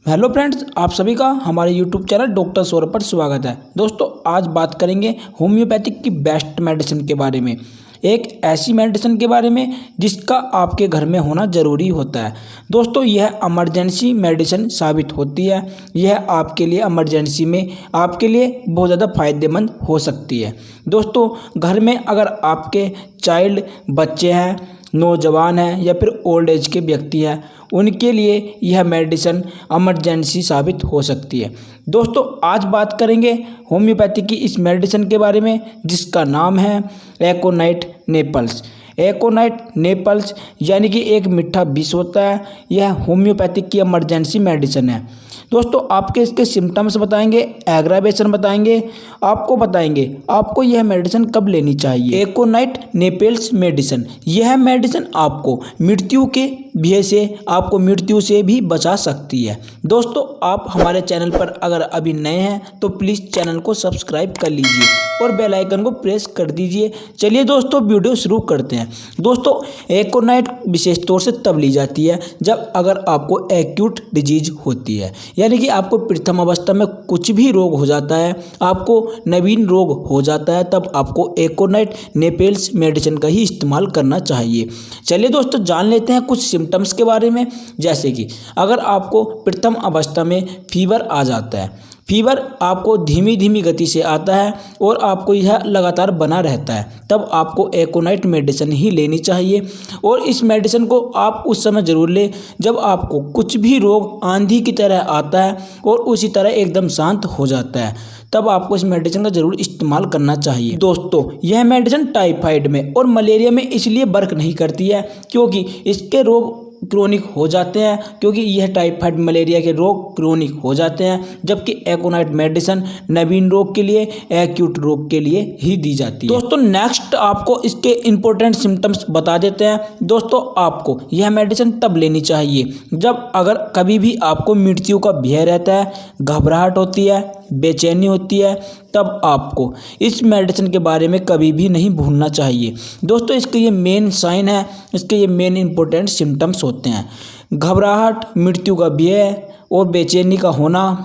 Hello friends, आप सभी का हमारे यूट्यूब चैनल डॉक्टर सौरभ पर स्वागत है। दोस्तों, आज बात करेंगे होम्योपैथिक की बेस्ट मेडिसिन के बारे में। एक ऐसी मेडिसिन के बारे में जिसका आपके घर में होना ज़रूरी होता है। दोस्तों, यह इमरजेंसी मेडिसिन साबित होती है। यह आपके लिए इमरजेंसी में आपके लिए बहुत ज़्यादा फायदेमंद हो सकती है। दोस्तों, घर में अगर आपके चाइल्ड बच्चे हैं, नौजवान हैं या फिर ओल्ड एज के व्यक्ति हैं, उनके लिए यह मेडिसिन इमरजेंसी साबित हो सकती है। दोस्तों, आज बात करेंगे होम्योपैथी की इस मेडिसिन के बारे में जिसका नाम है एकोनाइट नेपल्स। एकोनाइट नेपल्स यानी कि एक मीठा विष होता है। यह होम्योपैथिक की इमरजेंसी मेडिसिन है। दोस्तों, आपके इसके सिम्टम्स बताएंगे, एग्रावेशन बताएंगे, आपको बताएंगे आपको यह मेडिसिन कब लेनी चाहिए। एकोनाइट नेपल्स मेडिसिन, यह मेडिसिन आपको मृत्यु के भय से, आपको मृत्यु से भी बचा सकती है। दोस्तों, आप हमारे चैनल पर अगर अभी नए हैं तो प्लीज़ चैनल को सब्सक्राइब कर लीजिए और बेल आइकन को प्रेस कर दीजिए। चलिए दोस्तों, वीडियो शुरू करते हैं। दोस्तों, एकोनाइट विशेष तौर से तब ली जाती है जब अगर आपको एक्यूट डिजीज होती है, यानी कि आपको प्रथम अवस्था में कुछ भी रोग हो जाता है, आपको नवीन रोग हो जाता है, तब आपको एकोनाइट नेपल्स मेडिसिन का ही इस्तेमाल करना चाहिए। चलिए दोस्तों, जान लेते हैं कुछ सिम्टम्स के बारे में। जैसे कि अगर आपको प्रथम अवस्था में फीवर आ जाता है, फीवर आपको धीमी धीमी गति से आता है और आपको यह लगातार बना रहता है, तब आपको एकोनाइट मेडिसिन ही लेनी चाहिए। और इस मेडिसिन को आप उस समय ज़रूर लें जब आपको कुछ भी रोग आंधी की तरह आता है और उसी तरह एकदम शांत हो जाता है, तब आपको इस मेडिसिन का ज़रूर इस्तेमाल करना चाहिए। दोस्तों, यह मेडिसिन टाइफाइड में और मलेरिया में इसलिए वर्क नहीं करती है क्योंकि इसके रोग क्रोनिक हो जाते हैं, क्योंकि यह टाइफाइड मलेरिया के रोग क्रोनिक हो जाते हैं, जबकि एकोनाइट मेडिसिन नवीन रोग के लिए, एक्यूट रोग के लिए ही दी जाती है। दोस्तों, नेक्स्ट आपको इसके इंपॉर्टेंट सिम्टम्स बता देते हैं। दोस्तों, आपको यह मेडिसिन तब लेनी चाहिए जब अगर कभी भी आपको मृत्यु का भय रहता है, घबराहट होती है, बेचैनी होती है, तब आपको इस मेडिसिन के बारे में कभी भी नहीं भूलना चाहिए। दोस्तों, इसके ये मेन साइन है, इसके ये मेन इंपॉर्टेंट सिम्टम्स होते हैं। घबराहट, मृत्यु का भय और बेचैनी का होना,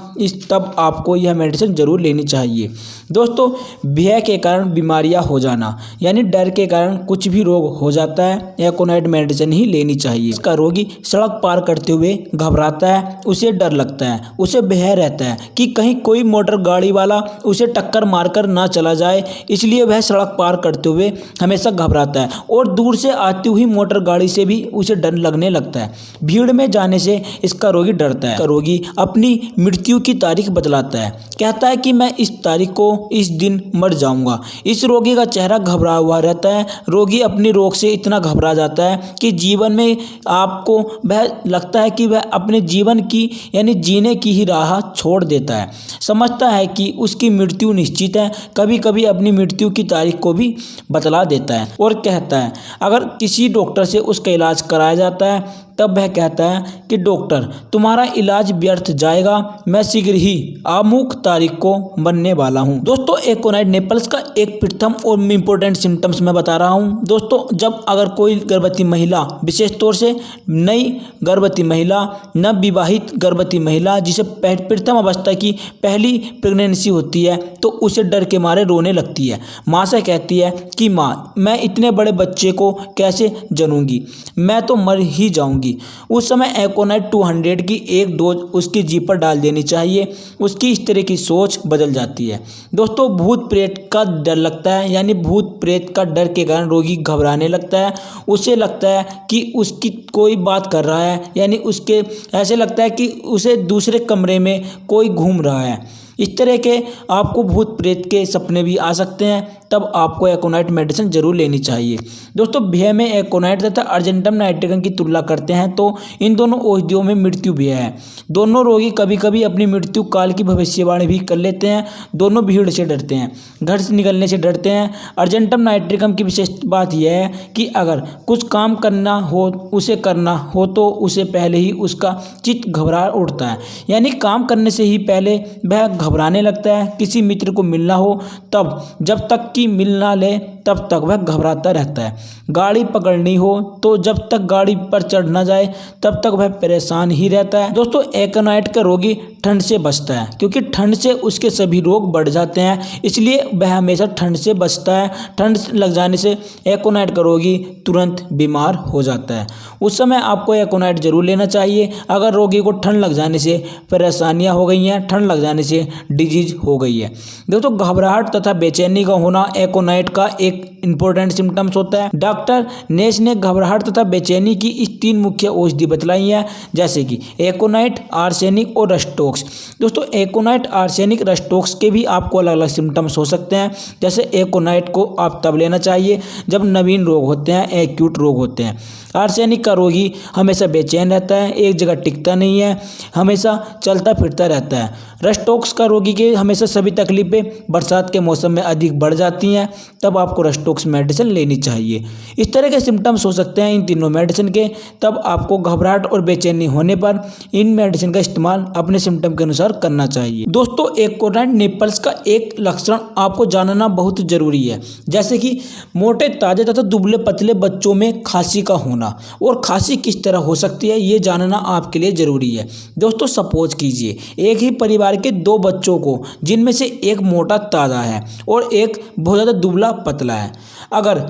तब आपको यह मेडिसिन ज़रूर लेनी चाहिए। दोस्तों, भय के कारण बीमारियां हो जाना, यानी डर के कारण कुछ भी रोग हो जाता है, एकोनाइट मेडिसिन ही लेनी चाहिए। इसका रोगी सड़क पार करते हुए घबराता है, उसे डर लगता है, उसे भय रहता है कि कहीं कोई मोटर गाड़ी वाला उसे टक्कर मारकर ना चला जाए, इसलिए वह सड़क पार करते हुए हमेशा घबराता है। और दूर से आती हुई मोटर गाड़ी से भी उसे डर लगने लगता है। भीड़ में जाने से इसका रोगी डरता है। रोगी अपनी मृत्यु की तारीख बतलाता है, कहता है कि मैं इस तारीख को, इस दिन मर जाऊंगा। इस रोगी का चेहरा घबरा हुआ रहता है। रोगी अपने रोग से इतना घबरा जाता है कि जीवन में आपको वह लगता है कि वह अपने जीवन की यानी जीने की ही राह छोड़ देता है। समझता है कि उसकी मृत्यु निश्चित है। कभी कभी अपनी मृत्यु की तारीख को भी बतला देता है और कहता है, अगर किसी डॉक्टर से उसका इलाज कराया जाता है तब वह कहता है कि डॉक्टर, तुम्हारा इलाज व्यर्थ जाएगा, मैं शीघ्र ही अमुक तारीख को मरने वाला हूं। दोस्तों, एकोनाइट नेपल्स का एक प्रथम और इम्पोर्टेंट सिम्टम्स मैं बता रहा हूं। दोस्तों, जब अगर कोई गर्भवती महिला, विशेष तौर से नई गर्भवती महिला, नवविवाहित गर्भवती महिला जिसे प्रथम अवस्था की पहली प्रेगनेंसी होती है, तो उसे डर के मारे रोने लगती है। माँ से कहती है कि माँ, मैं इतने बड़े बच्चे को कैसे जनूंगी, मैं तो मर ही जाऊंगी। उस समय एकोनाइट 200 की एक डोज उसकी जीभ पर डाल देनी चाहिए। उसकी इस तरह की सोच बदल जाती है। दोस्तों, भूत प्रेत का डर लगता है, यानी भूत प्रेत का डर के कारण रोगी घबराने लगता है। उसे लगता है कि उसकी कोई बात कर रहा है, यानी उसके ऐसे लगता है कि उसे दूसरे कमरे में कोई घूम रहा है। इस तरह के आपको भूत प्रेत के सपने भी आ सकते हैं, तब आपको एकोनाइट मेडिसिन जरूर लेनी चाहिए। दोस्तों, भय में एकोनाइट तथा अर्जेंटम नाइट्रिकम की तुलना करते हैं तो इन दोनों औषधियों में मृत्यु भय है। दोनों रोगी कभी कभी अपनी मृत्यु काल की भविष्यवाणी भी कर लेते हैं। दोनों भीड़ से डरते हैं, घर से निकलने से डरते हैं। अर्जेंटम नाइट्रिकम की विशेष बात यह है कि अगर कुछ काम करना हो, उसे करना हो तो उसे पहले ही उसका चित्त घबरा उठता है, यानी काम करने से ही पहले वह घबराने लगता है। किसी मित्र को मिलना हो तब जब तक कि मिल ना ले तब तक वह घबराता रहता है। गाड़ी पकड़नी हो तो जब तक गाड़ी पर चढ़ ना जाए तब तक वह परेशान ही रहता है। दोस्तों, एकोनाइट का रोगी ठंड से बचता है, क्योंकि ठंड से उसके सभी रोग बढ़ जाते हैं, इसलिए वह हमेशा ठंड से बचता है। ठंड लग जाने से एकोनाइट का रोगी तुरंत बीमार हो जाता है। उस समय आपको एकोनाइट जरूर लेना चाहिए। अगर रोगी को ठंड लग जाने से परेशानियां हो गई हैं, ठंड लग जाने से डिजीज हो गई है। दोस्तों, घबराहट तथा बेचैनी का होना एकोनाइट का एक इंपॉर्टेंट सिम्टम्स होता है। डॉक्टर नेस ने घबराहट तथा बेचैनी की इस 3 मुख्य औषधि बतलाई हैं, जैसे कि एकोनाइट, आर्सेनिक और रस्टोक्स। दोस्तों, एकोनाइट, आर्सेनिक, रस्टोक्स के भी आपको अलग अलग सिम्टम्स हो सकते हैं। जैसे एकोनाइट को आप तब लेना चाहिए जब नवीन रोग होते हैं, एक्यूट रोग होते हैं। आर्सेनिक का रोगी हमेशा बेचैन रहता है, एक जगह टिकता नहीं है, हमेशा चलता फिरता रहता है। रस्टोक्स का रोगी के हमेशा सभी तकलीफें बरसात के मौसम में अधिक बढ़ जाती हैं, तब आपको रस्टोक्स मेडिसिन लेनी चाहिए। इस तरह के सिम्टम्स हो सकते हैं इन तीनों मेडिसिन के, तब आपको घबराहट और बेचैनी होने पर इन मेडिसिन का इस्तेमाल अपने सिम्टम के अनुसार करना चाहिए। दोस्तों, एकोनाइट निपल्स का एक लक्षण आपको जानना बहुत जरूरी है, जैसे कि मोटे, ताजे तथा दुबले पतले बच्चों में खांसी का होना। और खांसी किस तरह हो सकती है ये जानना आपके लिए जरूरी है। दोस्तों, सपोज कीजिए एक ही परिवार के 2 बच्चों को, जिनमें से एक मोटा ताजा है और एक बहुत ज़्यादा दुबला पतला है, अगर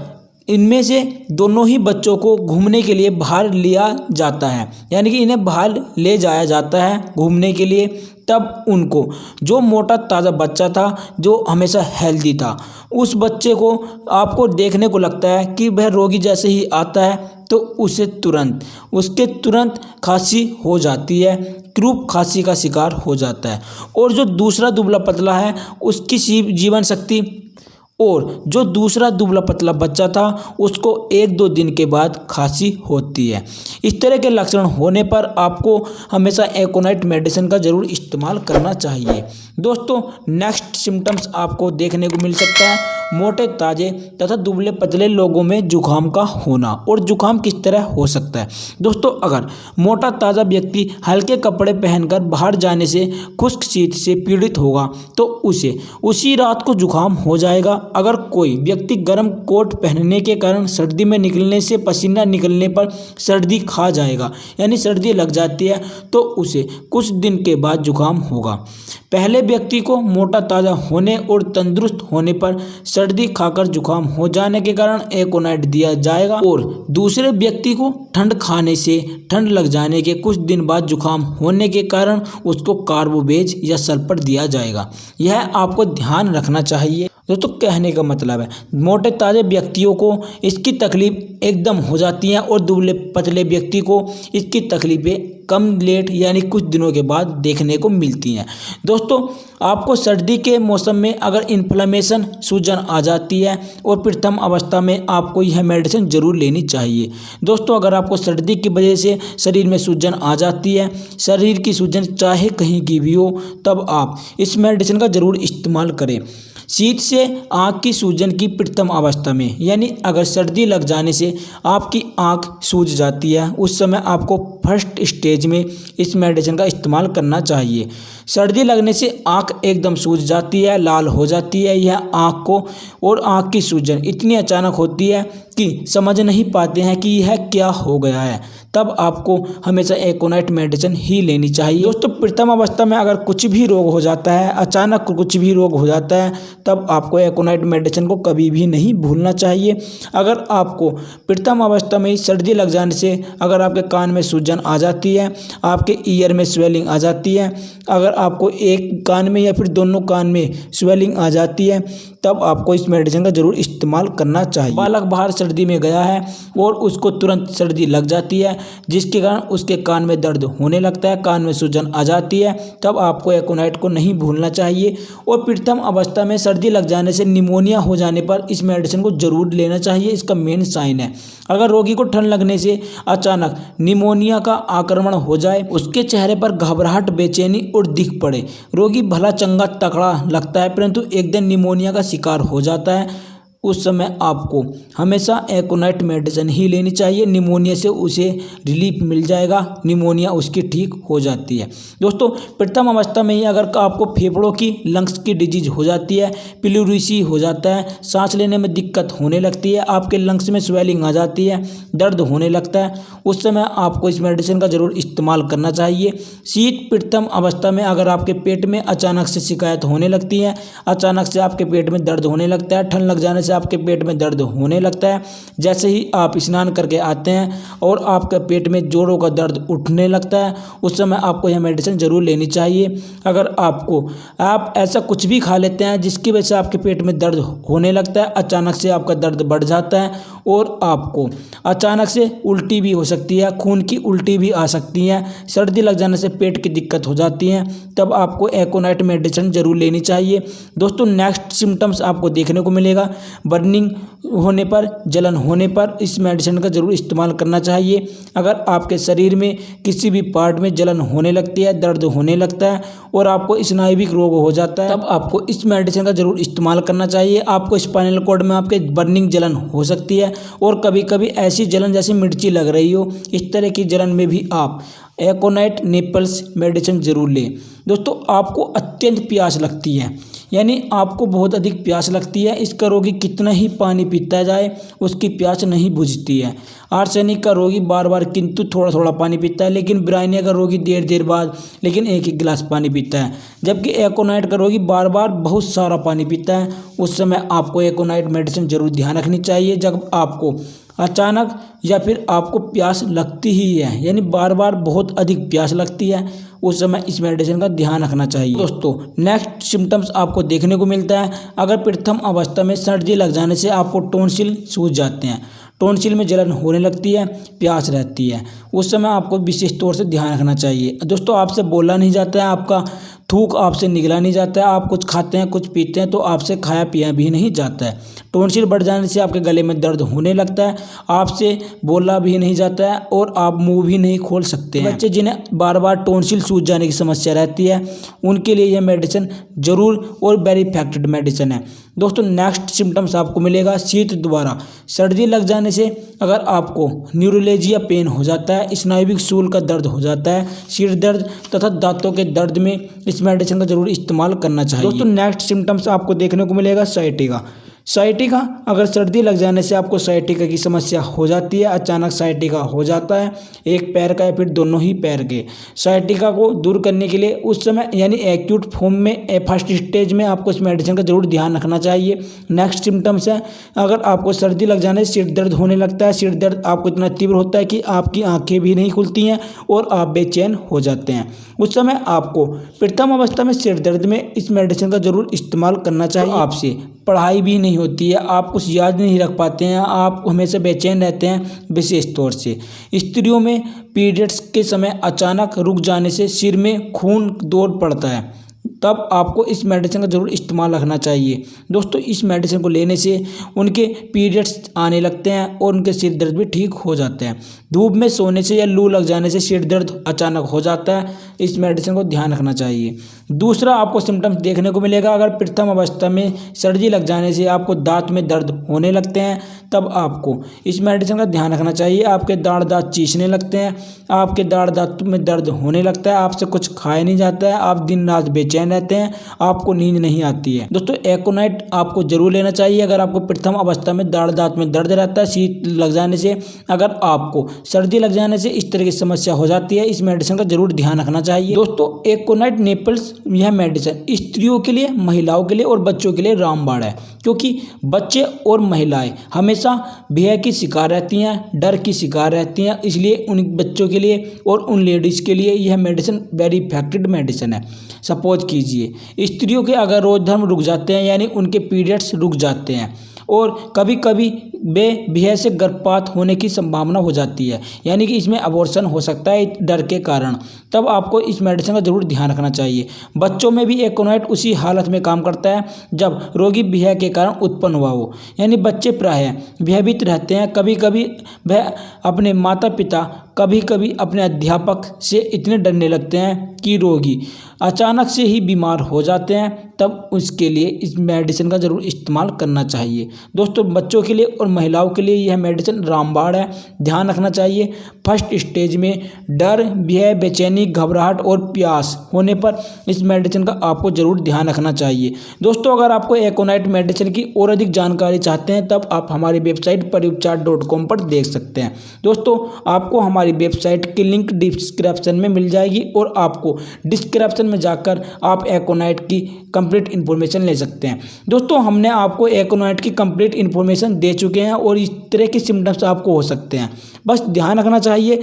इनमें से दोनों ही बच्चों को घूमने के लिए बाहर लिया जाता है, यानी कि इन्हें बाहर ले जाया जाता है घूमने के लिए, तब उनको जो मोटा ताज़ा बच्चा था, जो हमेशा हेल्दी था, उस बच्चे को आपको देखने को लगता है कि वह रोगी जैसे ही आता है तो उसके तुरंत खांसी हो जाती है, क्रूप खांसी का शिकार हो जाता है। और जो दूसरा दुबला पतला है उसकी जीवन शक्ति, और जो दूसरा दुबला पतला बच्चा था उसको 1-2 दिन के बाद खांसी होती है। इस तरह के लक्षण होने पर आपको हमेशा एकोनाइट मेडिसिन का जरूर इस्तेमाल करना चाहिए। दोस्तों, नेक्स्ट सिम्टम्स आपको देखने को मिल सकता है मोटे, ताजे तथा दुबले पतले लोगों में जुकाम का होना। और जुकाम किस तरह हो सकता है? दोस्तों, अगर मोटा ताज़ा व्यक्ति हल्के कपड़े पहनकर बाहर जाने से खुश्क शीत से पीड़ित होगा तो उसे उसी रात को जुकाम हो जाएगा। अगर कोई व्यक्ति गर्म कोट पहनने के कारण सर्दी में निकलने से पसीना निकलने पर सर्दी खा जाएगा, यानी सर्दी लग जाती है, तो उसे कुछ दिन के बाद जुकाम होगा। पहले व्यक्ति को मोटा ताज़ा होने और तंदुरुस्त होने पर सर्दी खाकर जुकाम हो जाने के कारण एकोनाइट दिया जाएगा, और दूसरे व्यक्ति को ठंड खाने से ठंड लग जाने के कुछ दिन बाद जुकाम होने के कारण उसको कार्बोवेज या सल्फर दिया जाएगा। यह आपको ध्यान रखना चाहिए। दोस्तों, कहने का मतलब है मोटे ताज़े व्यक्तियों को इसकी तकलीफ एकदम हो जाती है और दुबले पतले व्यक्ति को इसकी तकलीफें कम लेट यानी कुछ दिनों के बाद देखने को मिलती हैं। दोस्तों, आपको सर्दी के मौसम में अगर इन्फ्लेमेशन, सूजन आ जाती है और प्रथम अवस्था में आपको यह मेडिसिन जरूर लेनी चाहिए। दोस्तों, अगर आपको सर्दी की वजह से शरीर में सूजन आ जाती है, शरीर की सूजन चाहे कहीं की भी हो, तब आप इस मेडिसिन का जरूर इस्तेमाल करें। शीत से आँख की सूजन की प्रथम अवस्था में, यानी अगर सर्दी लग जाने से आपकी आँख सूज जाती है, उस समय आपको फर्स्ट स्टेज में इस मेडिसिन का इस्तेमाल करना चाहिए। सर्दी लगने से आँख एकदम सूज जाती है, लाल हो जाती है यह आँख को, और आँख की सूजन इतनी अचानक होती है कि समझ नहीं पाते हैं कि यह क्या हो गया है, तब आपको हमेशा एकोनाइट मेडिसिन ही लेनी चाहिए। दोस्तों, प्रथम अवस्था में अगर कुछ भी रोग हो जाता है, अचानक कुछ भी रोग हो जाता है, तब आपको एकोनाइट मेडिसिन को कभी भी नहीं भूलना चाहिए। अगर आपको प्रथम अवस्था में सर्दी लग जाने से अगर आपके कान में सूजन आ जाती है, आपके ईयर में स्वेलिंग आ जाती है, अगर आपको एक कान में या फिर दोनों कान में स्वेलिंग आ जाती है, तब आपको इस मेडिसिन का जरूर इस्तेमाल करना चाहिए। बालक बाहर सर्दी में गया है और उसको तुरंत सर्दी लग जाती है, जिसके कारण उसके कान में दर्द होने लगता है, कान में सूजन आ जाती है, तब आपको एकोनाइट को नहीं भूलना चाहिए। और प्रथम अवस्था में सर्दी लग जाने से निमोनिया हो जाने पर इस मेडिसिन को जरूर लेना चाहिए, इसका मेन साइन है। अगर रोगी को ठंड लगने से अचानक निमोनिया का आक्रमण हो जाए, उसके चेहरे पर घबराहट, बेचैनी और दिख पड़े, रोगी भला चंगा तगड़ा लगता है परंतु एक दिन निमोनिया का शिकार हो जाता है, उस समय आपको हमेशा एकोनाइट मेडिसिन ही लेनी चाहिए। निमोनिया से उसे रिलीफ मिल जाएगा, निमोनिया उसकी ठीक हो जाती है। दोस्तों, प्रथम अवस्था में ही अगर आपको फेफड़ों की लंग्स की डिजीज हो जाती है, प्लूरिसी हो जाता है, सांस लेने में दिक्कत होने लगती है, आपके लंग्स में स्वेलिंग आ जाती है, दर्द होने लगता है, उस समय आपको इस मेडिसिन का ज़रूर इस्तेमाल करना चाहिए। शीत प्रथम अवस्था में अगर आपके पेट में अचानक से शिकायत होने लगती है, अचानक से आपके पेट में दर्द होने लगता है, ठंड लग जाने से आपके पेट में दर्द होने लगता है, जैसे ही आप स्नान करके आते हैं और आपके पेट में जोड़ों का दर्द उठने लगता है, उस समय आपको यह मेडिसिन ज़रूर लेनी चाहिए। अगर आप ऐसा कुछ भी खा लेते हैं जिसकी वजह से आपके पेट में दर्द होने लगता है, अचानक से आपका दर्द बढ़ जाता है और आपको अचानक से उल्टी भी हो सकती है, खून की उल्टी भी आ सकती है, सर्दी लग जाने से पेट की दिक्कत हो जाती है, तब आपको एकोनाइट मेडिसिन ज़रूर लेनी चाहिए। दोस्तों, नेक्स्ट सिम्टम्स आपको देखने को मिलेगा बर्निंग होने पर, जलन होने पर इस मेडिसिन का ज़रूर इस्तेमाल करना चाहिए। अगर आपके शरीर में किसी भी पार्ट में जलन होने लगती है, दर्द होने लगता है और आपको स्नायुविक रोग हो जाता है, तब आपको इस मेडिसिन का ज़रूर इस्तेमाल करना चाहिए। आपको स्पाइनल कॉर्ड में आपके बर्निंग जलन हो सकती है और कभी कभी ऐसी जलन जैसे मिर्ची लग रही हो, इस तरह की जलन में भी आप एकोनाइट नेपल्स मेडिसिन ज़रूर लें। दोस्तों, आपको अत्यंत प्यास लगती है, यानी आपको बहुत अधिक प्यास लगती है, इसका रोगी कितना ही पानी पीता जाए उसकी प्यास नहीं बुझती है। आर्सेनिक का रोगी बार बार किंतु थोड़ा थोड़ा पानी पीता है, लेकिन ब्राइनिया का रोगी देर देर बाद लेकिन एक ही गिलास पानी पीता है, जबकि एकोनाइट का रोगी बार बार बहुत सारा पानी पीता है। उस समय आपको एकोनाइट मेडिसिन जरूर ध्यान रखनी चाहिए। जब आपको अचानक या फिर आपको प्यास लगती ही है, यानी बार बार बहुत अधिक प्यास लगती है, उस समय इस मेडिसिन का ध्यान रखना चाहिए। दोस्तों, नेक्स्ट सिम्टम्स आपको देखने को मिलता है अगर प्रथम अवस्था में सर्दी लग जाने से आपको टॉन्सिल सूज जाते हैं, टॉन्सिल में जलन होने लगती है, प्यास रहती है, उस समय आपको विशेष तौर से ध्यान रखना चाहिए। दोस्तों, आपसे बोला नहीं जाता है, आपका थूक आपसे निगला नहीं जाता है, आप कुछ खाते हैं कुछ पीते हैं तो आपसे खाया पिया भी नहीं जाता है। टॉन्सिल बढ़ जाने से आपके गले में दर्द होने लगता है, आपसे बोला भी नहीं जाता है और आप मुंह भी नहीं खोल सकते हैं। बच्चे जिन्हें बार बार टॉन्सिल सूज जाने की समस्या रहती है, उनके लिए यह मेडिसिन जरूर और वेरी इफेक्टिव मेडिसिन है। दोस्तों, नेक्स्ट सिम्टम्स आपको मिलेगा शीत द्वारा। सर्दी लग जाने से अगर आपको न्यूरोलेजिया पेन हो जाता है, स्नायुविक सूल का दर्द हो जाता है, सिर दर्द तथा दांतों के दर्द में इस मेडिसिन का जरूर इस्तेमाल करना चाहिए। दोस्तों, नेक्स्ट सिम्टम्स आपको देखने को मिलेगा साइटिका। साइटिका, अगर सर्दी लग जाने से आपको साइटिका की समस्या हो जाती है, अचानक साइटिका हो जाता है एक पैर का या फिर दोनों ही पैर के, साइटिका को दूर करने के लिए उस समय यानी एक्यूट फॉर्म में फर्स्ट स्टेज में आपको इस मेडिसिन का जरूर ध्यान रखना चाहिए। नेक्स्ट सिम्टम्स है अगर आपको सर्दी लग जाने से सिर दर्द होने लगता है, सिर दर्द आपको इतना तीव्र होता है कि आपकी आंखें भी नहीं खुलती हैं और आप बेचैन हो जाते हैं, उस समय आपको प्रथम अवस्था में सिर दर्द में इस मेडिसिन का जरूर इस्तेमाल करना चाहिए। आपसे पढ़ाई भी नहीं होती है, आप कुछ याद नहीं रख पाते हैं, आप हमेशा बेचैन रहते हैं, विशेष तौर से स्त्रियों में पीरियड्स के समय अचानक रुक जाने से सिर में खून दौड़ पड़ता है, तब आपको इस मेडिसिन का ज़रूर इस्तेमाल रखना चाहिए। दोस्तों, इस मेडिसिन को लेने से उनके पीरियड्स आने लगते हैं और उनके सिर दर्द भी ठीक हो जाते हैं। धूप में सोने से या लू लग जाने से सिर दर्द अचानक हो जाता है, इस मेडिसिन को ध्यान रखना चाहिए। दूसरा आपको सिम्टम्स देखने को मिलेगा अगर प्रथम अवस्था में सर्दी लग जाने से आपको दांत में दर्द होने लगते हैं, तब आपको इस मेडिसिन का ध्यान रखना चाहिए। आपके दांत चीसने लगते हैं, आपके दांत में दर्द होने लगता है, आपसे कुछ खाया नहीं जाता है, आप दिन रात बेचैन रहते हैं, आपको नींद नहीं आती है। दोस्तों, एकोनाइट आपको जरूर लेना चाहिए अगर आपको प्रथम अवस्था में दांत में दर्द रहता है, शीत लग जाने से, अगर आपको सर्दी लग जाने से इस तरह की समस्या हो जाती है, इस मेडिसिन का जरूर ध्यान रखना चाहिए। दोस्तों, एकोनाइट नेपल्स यह मेडिसिन स्त्रियों के लिए, महिलाओं के लिए और बच्चों के लिए रामबाण है, क्योंकि बच्चे और महिलाएं हमेशा भय की शिकार रहती हैं, डर की शिकार रहती हैं, इसलिए उन बच्चों के लिए और उन लेडीज़ के लिए यह मेडिसिन वेरी इफेक्टिव मेडिसिन है। सपोज कीजिए स्त्रियों के अगर रोज धर्म रुक जाते हैं, यानी उनके पीरियड्स रुक जाते हैं और कभी कभी बेभय से गर्भपात होने की संभावना हो जाती है, यानी कि इसमें अबॉर्शन हो सकता है डर के कारण, तब आपको इस मेडिसिन का जरूर ध्यान रखना चाहिए। बच्चों में भी एकोनाइट उसी हालत में काम करता है जब रोगी भय के कारण उत्पन्न हुआ हो, यानी बच्चे प्रायः भयभीत रहते हैं, कभी कभी वह अपने माता पिता कभी कभी अपने अध्यापक से इतने डरने लगते हैं कि रोगी अचानक से ही बीमार हो जाते हैं, तब उसके लिए इस मेडिसिन का ज़रूर इस्तेमाल करना चाहिए। दोस्तों, बच्चों के लिए और महिलाओं के लिए यह मेडिसिन रामबाण है। ध्यान रखना चाहिए, फर्स्ट स्टेज में डर, भय, बेचैनी, घबराहट और प्यास होने पर इस मेडिसिन का आपको ज़रूर ध्यान रखना चाहिए। दोस्तों, अगर आपको एकोनाइट मेडिसिन की और अधिक जानकारी चाहते हैं तब आप हमारी वेबसाइट परिउपचार.com पर देख सकते हैं। दोस्तों, आपको हमारी वेबसाइट की लिंक डिस्क्रिप्शन में मिल जाएगी और आपको डिस्क्रिप्शन में जाकर आप एकोनाइट की कंप्लीट इन्फॉर्मेशन ले सकते हैं। दोस्तों, हमने आपको एकोनाइट की कंप्लीट इन्फॉर्मेशन दे चुके हैं और इस तरह के सिम्टम्स आपको हो सकते हैं। बस ध्यान रखना चाहिए,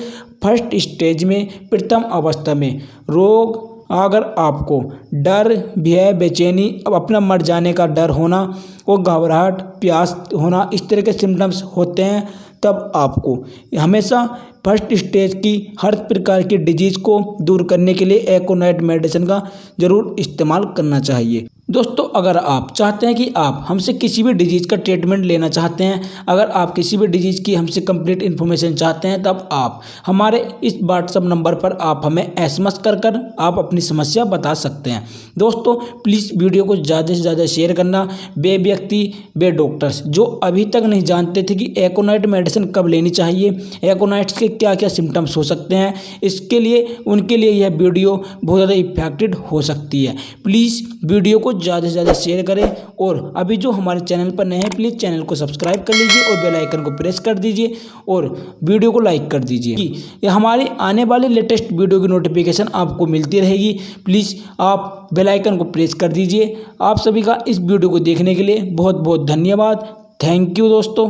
फर्स्ट स्टेज में, प्रथम अवस्था में रोग अगर आपको डर, भय, बेचैनी, अब अपना मर जाने का डर होना और घबराहट, प्यास होना, इस तरह के सिम्टम्स होते हैं, तब आपको हमेशा फर्स्ट स्टेज की हर प्रकार की डिजीज़ को दूर करने के लिए एकोनाइट मेडिसिन का ज़रूर इस्तेमाल करना चाहिए। दोस्तों, अगर आप चाहते हैं कि आप हमसे किसी भी डिजीज़ का ट्रीटमेंट लेना चाहते हैं, अगर आप किसी भी डिजीज़ की हमसे कंप्लीट इन्फॉर्मेशन चाहते हैं, तब आप हमारे इस व्हाट्सएप नंबर पर आप हमें एसएमएस कर आप अपनी समस्या बता सकते हैं। दोस्तों, प्लीज़ वीडियो को ज़्यादा से ज़्यादा शेयर करना। वे व्यक्ति, वे डॉक्टर्स जो अभी तक नहीं जानते थे कि एकोनाइट मेडिसिन कब लेनी चाहिए, एकोनाइट्स के क्या क्या सिम्टम्स हो सकते हैं, इसके लिए उनके लिए यह वीडियो बहुत ज़्यादा इफेक्टिव हो सकती है। प्लीज़ वीडियो को ज़्यादा से ज़्यादा शेयर करें और अभी जो हमारे चैनल पर नए हैं प्लीज़ चैनल को सब्सक्राइब कर लीजिए और बेल आइकन को प्रेस कर दीजिए और वीडियो को लाइक कर दीजिए कि ये हमारे आने वाले लेटेस्ट वीडियो की नोटिफिकेशन आपको मिलती रहेगी। प्लीज़ आप बेल आइकन को प्रेस कर दीजिए। आप सभी का इस वीडियो को देखने के लिए बहुत बहुत धन्यवाद। थैंक यू दोस्तों।